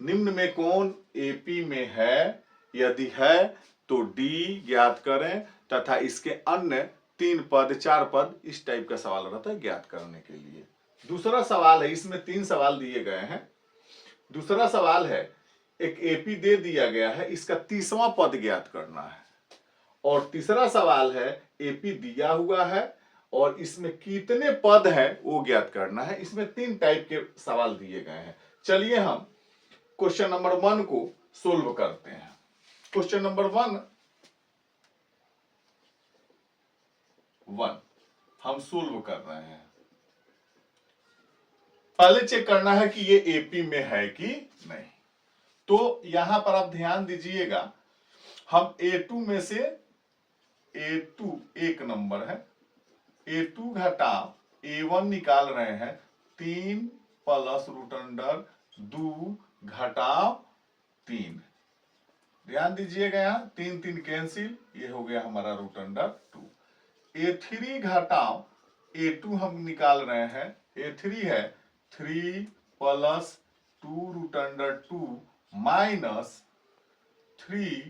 निम्न में कौन एपी में है, यदि है तो डी ज्ञात करें तथा इसके अन्य 3 पद 4 पद, इस टाइप का सवाल रहता है ज्ञात करने के लिए। दूसरा सवाल है, इसमें 3 सवाल दिए गए हैं। दूसरा सवाल है, एक एपी दे दिया गया है, इसका 30वां पद ज्ञात करना है। और तीसरा सवाल है, एपी दिया हुआ है और इसमें कितने पद हैं वो ज्ञात करना है। इसमें 3 टाइप के सवाल दिए गए हैं। चलिए हम क्वेश्चन नंबर 1 को सोल्व करते हैं। क्वेश्चन नंबर 1 हम सोल्व कर रहे हैं। पहले चेक करना है कि ये एपी में है कि नहीं। तो यहां पर आप ध्यान दीजिएगा, हम A2 में से A2 एक नंबर है, A2 घटा A1 निकाल रहे हैं। 3 प्लस रूट अंडर 2 घटाव 3। ध्यान दीजिएगा, यहां 3 3 कैंसिल, ये हो गया हमारा रूट अंडर 2। A3 घटाव A2 हम निकाल रहे हैं। A3 है 3 plus 2 root under 2 minus 3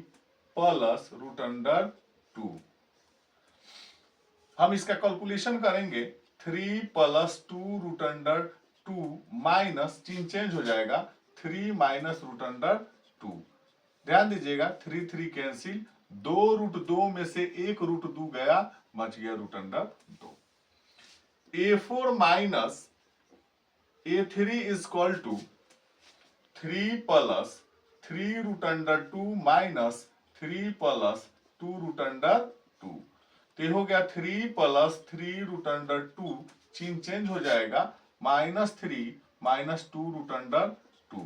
plus root under 2। हम इसका कैलकुलेशन करेंगे। 3 प्लस 2 रूट अंडर 2 माइनस, चिन्ह चेंज हो जाएगा, 3 माइनस रूट अंडर 2। ध्यान दीजिएगा, 3 3 कैंसिल, 2 रूट 2 में से 1 रूट 2 गया, बच गया root under 2। A4 minus A3 is equal to 3 plus 3 root under 2 minus 3 plus 2 root under 2। तो हो गया 3 प्लस 3 रूट अंडर 2, चिन्ह चेंज हो जाएगा, minus 3 minus 2 root under 2।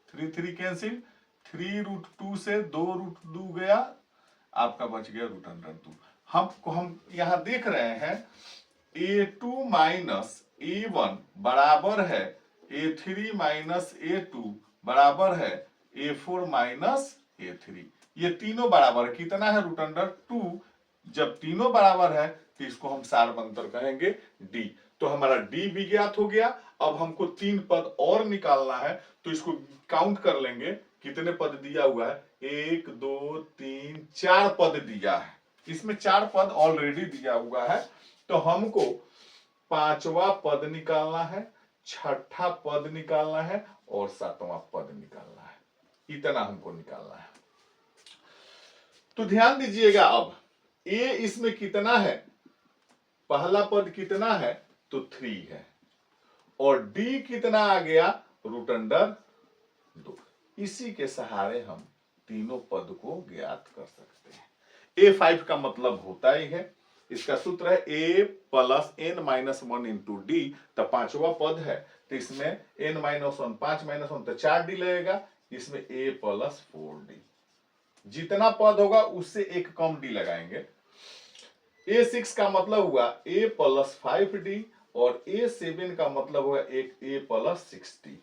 3 3 cancel, 3 root 2 से 2 रूट 2 गया, आपका बच गया रूट अंडर 2। हम यहां देख रहे हैं A2 माइनस A1 बराबर है A3 माइनस A2 बराबर है A4 माइनस A3। ये तीनों बराबर है, कितना है रूट अंडर 2। जब तीनों बराबर है तो इसको हम सारबंतर कहेंगे डी। तो हमारा डी भी ज्ञात हो गया। अब हमको 3 पद और निकालना है, तो इसको काउंट कर लेंगे, कितने पद दिया हुआ है, 1 2 3 4 पद दिया है। इसमें 4 पद ऑलरेडी दिया हुआ है। तो हमको 5वां पद निकालना है, 6ठा पद निकालना है और 7वां पद निकालना है। इतना हमको निकालना है। तो ध्यान दीजिएगा, अब ए इसमें कितना है, पहला पद कितना है, तो 3 है, और डी कितना आ गया, रूट अंडर 2। इसी के सहारे हम तीनों पद को ज्ञात कर सकते हैं। A5 का मतलब होता ही है, इसका सूत्र है A plus n minus 1 into D. तो 5वां पद है, तो इसमें n माइनस 1, 5 माइनस 1 तो 4D लगेगा, इसमें A प्लस 4D। जितना पद होगा उससे एक कम डी लगाएंगे। A6 का मतलब हुआ A प्लस 5D और A7 का मतलब हुआ एक A प्लस 6D।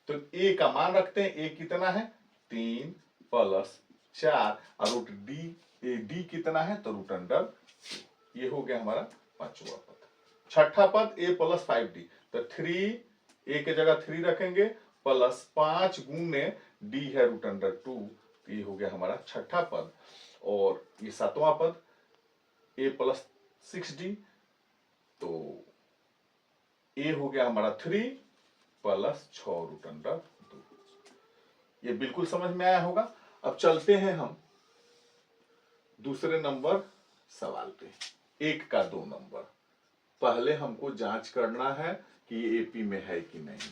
तो A का मान रखते हैं, A कितना है, 3 प्लस 4 और रूट डी कितना है, तो रूट अंडर 2। ये हो गया हमारा 5वां पद। 6ठा पद A प्लस 5D, तो 3 A के जगह 3 रखेंगे, प्लस 5 गुने D है रूट अंडर 2। ये हो गया हमारा 6ठा पद। और ये 7वां पद A प्लस 6D, तो A हो गया हमारा 3 प्लस 6 रूट अंडर 2। ये बिल्कुल समझ में आया होगा। अब चलते हैं हम दूसरे नंबर सवाल पे, 1 का 2 नंबर। पहले हमको जांच करना है कि ये एपी में है कि नहीं।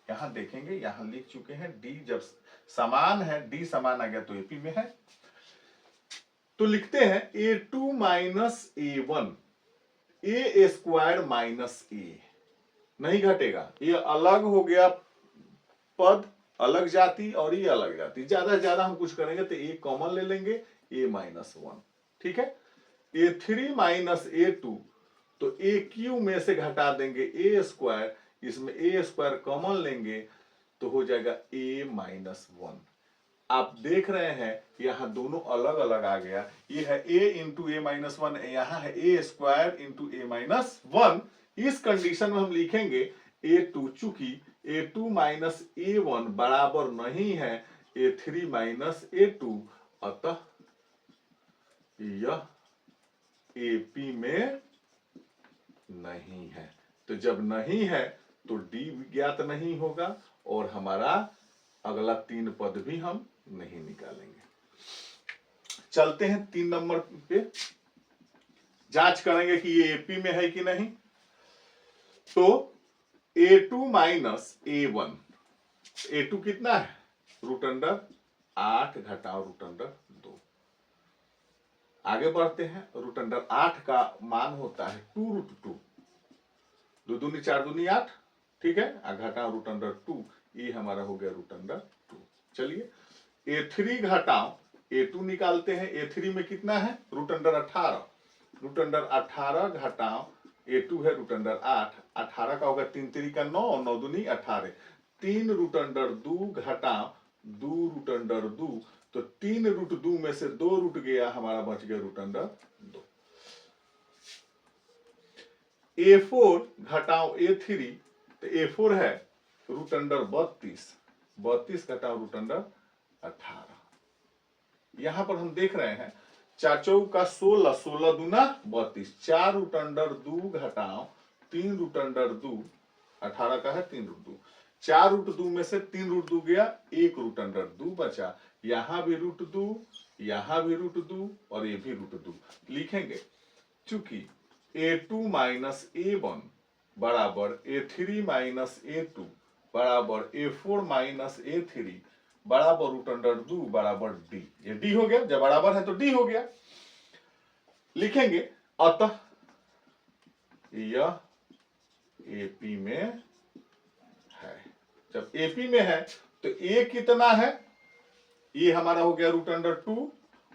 यहां देखेंगे, यहां लिख चुके हैं डी, जब समान है, डी समान आ गया तो एपी में है। तो लिखते हैं A2 minus A1, A square minus A, नहीं घटेगा, ये अलग हो गया पद, अलग जाति, और ये अलग जाति। ज्यादा से ज्यादा हम कुछ करेंगे तो A कॉमन ले लेंगे, A माइनस 1, ठीक है। A3 माइनस A2, तो AQ में से घटा देंगे A स्क्वायर, इसमें A स्क्वायर कॉमन लेंगे तो हो जाएगा A माइनस 1। आप देख रहे हैं यहां दोनों अलग अलग आ गया, ये है A इंटू A माइनस 1, यहां है A square into A minus 1। इस कंडीशन में हम लिखेंगे A2, चूंकि A2 माइनस A1 बराबर नहीं है A3 माइनस A2, अतः यह AP में नहीं है। तो जब नहीं है तो D ज्ञात नहीं होगा और हमारा अगला 3 पद भी हम नहीं निकालेंगे। चलते हैं 3 नंबर पे, जांच करेंगे कि ये AP में है कि नहीं। तो A2 माइनस A1, A2 कितना है, रूट अंडर 8 घटाओ रूट अंडर 2। आगे बढ़ते हैं, रूट अंडर 8 का मान होता है 2 रूट 2, 2 दूनी 4 दूनी 8, ठीक है, घटाओ रूट अंडर 2, ये हमारा हो गया रूट अंडर 2। चलिए A3 घटाओ A2 निकालते हैं। A3 में कितना है, रूट अंडर 18, रूट अंडर 18 घटाओ A2 है रूट अंडर 8, 18 का होगा 3 3 का 9, 9 दूनी 18, 3 रूट अंडर 2 घटाओ 2 रूट अंडर 2, तो 3 रूट 2 में से 2 रूट गया, हमारा बच गया रूट अंडर 2। A4 घटाओ A3, तो A4 है रूट अंडर 32, 32 घटाओ रूट अंडर 18। यहां पर हम देख रहे हैं 4 चौक का 16, 16 दूना 32, 4 रूट अंडर 2 घटाओ 3 रूट अंडर 2, 18 का है 3 रूट 2, 4 रूट 2 में से 3 रूट 2 गया, 1 रूट अंडर 2 बचा, यहां भी रूट 2, यहां भी रूट 2 और ये भी रूट 2। लिखेंगे चूंकि A2 माइनस A1 बराबर A3 माइनस A2 बराबर A4 माइनस A3 बराबर रूट अंडर 2 बराबर D, ये D हो गया, जब बराबर है तो D हो गया। लिखेंगे अतः यह AP में है। जब AP में है तो A कितना है, ये हमारा हो गया रूट अंडर 2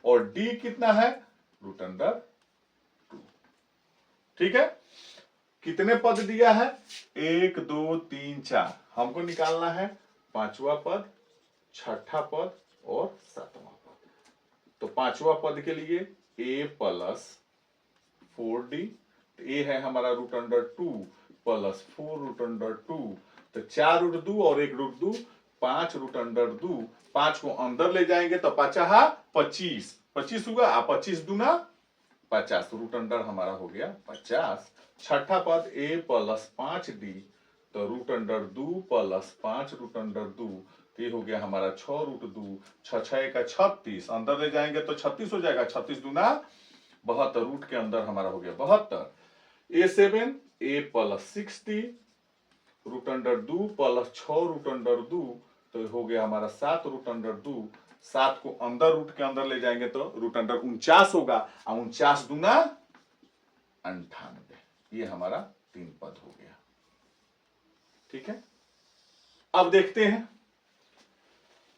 और D कितना है, रूट अंडर 2। ठीक है, कितने पद दिया है, 1 2 3 4, हमको निकालना है 5वां पद, 6ठा पद और 7वां पद। तो 5वां पद के लिए A प्लस 4D, तो A है हमारा root under 2 plus 4 root under 2, तो 4 रूट 2 और 1 रूट 2, 5 रूट अंडर 2, 5 को अंदर ले जाएंगे तो 5 25, 25 होगा, 25 दूना 50, रूट अंडर हमारा हो गया 50। 6ठा पद A प्लस 5D, तो root under 2 plus 5 root under 2, तो ये हो गया हमारा 6 रूट 2, 6 6 का 36, अंदर ले जाएंगे तो 36 हो जाएगा, 36 दूना 72, रूट के अंदर हमारा हो गया 72। A7 A प्लस 6D, root under 2 plus 6 root under 2, तो हो गया हमारा 7 रूट अंडर 2, 7 को अंदर रूट के अंदर ले जाएंगे तो रूट अंडर 49 होगा, और 49 दूना 98, ये हमारा 3 पद हो गया। ठीक है, अब देखते हैं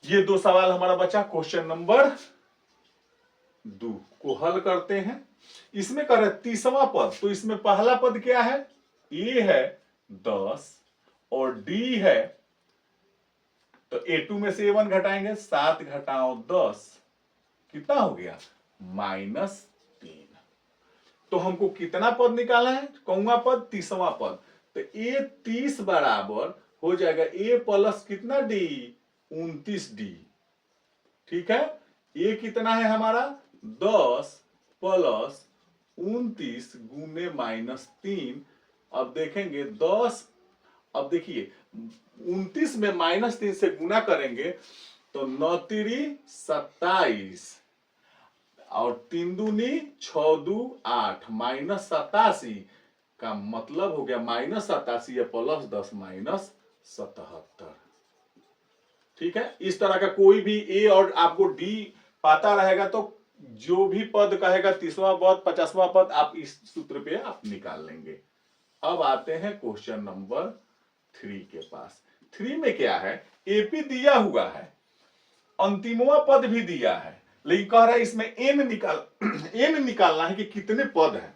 ये 2 सवाल हमारा बचा, क्वेश्चन नंबर 2 को हल करते हैं। इसमें कर 30वां पद, तो इसमें पहला पद क्या है, A है 10 और D है, तो A2 में से A1 घटाएंगे, 7 घटाओ 10 कितना हो गया, -3। तो हमको कितना पद निकाला है, कौवा पद, 30वां पद, तो A 30 बराबर हो जाएगा A प्लस कितना D, 29D। ठीक है, A कितना है हमारा 10 प्लस 29 गुने -3। अब देखेंगे 10, अब देखिए 29 में -3 से गुना करेंगे तो 9 3 27 और 3 दूनी 6 2 8, -87 का मतलब हो गया -87 या प्लस 10 -77। ठीक है, इस तरह का कोई भी A और आपको D पता रहेगा तो जो भी पद कहेगा 30वां पद 50वां पद आप इस सूत्र पे आप निकाल लेंगे। अब आते हैं क्वेश्चन नंबर 3 के पास। 3 में क्या है, AP दिया हुआ है, अंतिमवा पद भी दिया है, लेकिन कह रहा है इसमें n निकालना है कि कितने पद है।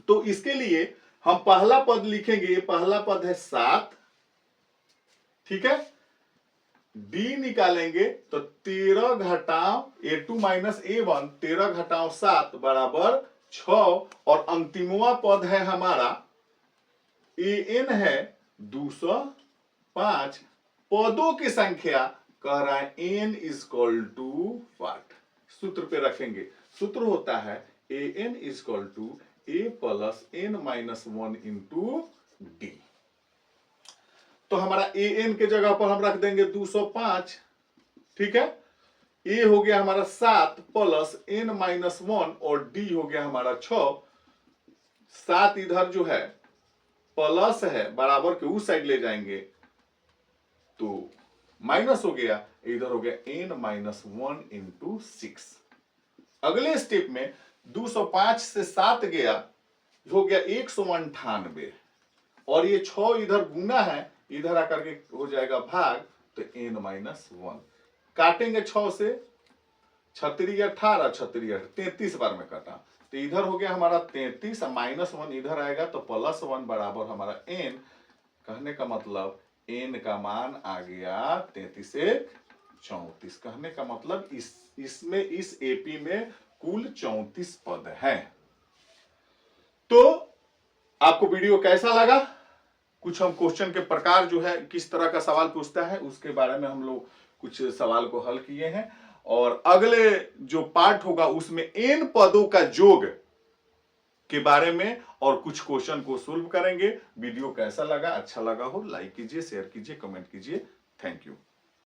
तो इसके लिए हम पहला पद लिखेंगे, पहला पद है 7, ठीक है, D निकालेंगे तो 13 घटाओ A2 माइनस A1, 13 घटाओ 7 बराबर 6, और अंतिमवा पद है हमारा AN है 200 5 पदों की संख्या कह रहा है n इक्वल टू व्हाट, सूत्र पे रखेंगे। सूत्र होता है an equal to a plus n minus 1 into D. तो हमारा an के जगह पर हम रख देंगे 205, ठीक है। a हो गया हमारा 7 प्लस n माइनस 1 और d हो गया हमारा 6। 7 इधर जो है प्लस है, बराबर के उस साइड ले जाएंगे तो माइनस हो गया, इधर हो गया n माइनस 1 इंटू 6। अगले स्टेप में 205 से 7 गया, हो गया 198 और ये 6 इधर गुना है, इधर आकर के हो जाएगा भाग, तो n माइनस 1 काटेंगे 6 से, 36 18 36 33 बार में काटा, तो इधर हो गया हमारा 33 माइनस 1 इधर आएगा तो प्लस 1 बराबर हमारा n। कहने का मतलब n का मान आ गया 33 से 34। कहने का मतलब इसमें इस एपी में कुल 34 पद हैं। तो आपको वीडियो कैसा लगा? कुछ हम क्वेश्चन के प्रकार जो है किस तरह का सवाल पूछता है उसके बारे में हम लोग कुछ सवाल को हल किए हैं, और अगले जो पार्ट होगा उसमें n पदों का योग के बारे में और कुछ क्वेश्चन को सोल्व करेंगे। वीडियो कैसा लगा? अच्छा लगा हो लाइक कीजिए, शेयर कीजिए, कमेंट कीजिए। Thank you.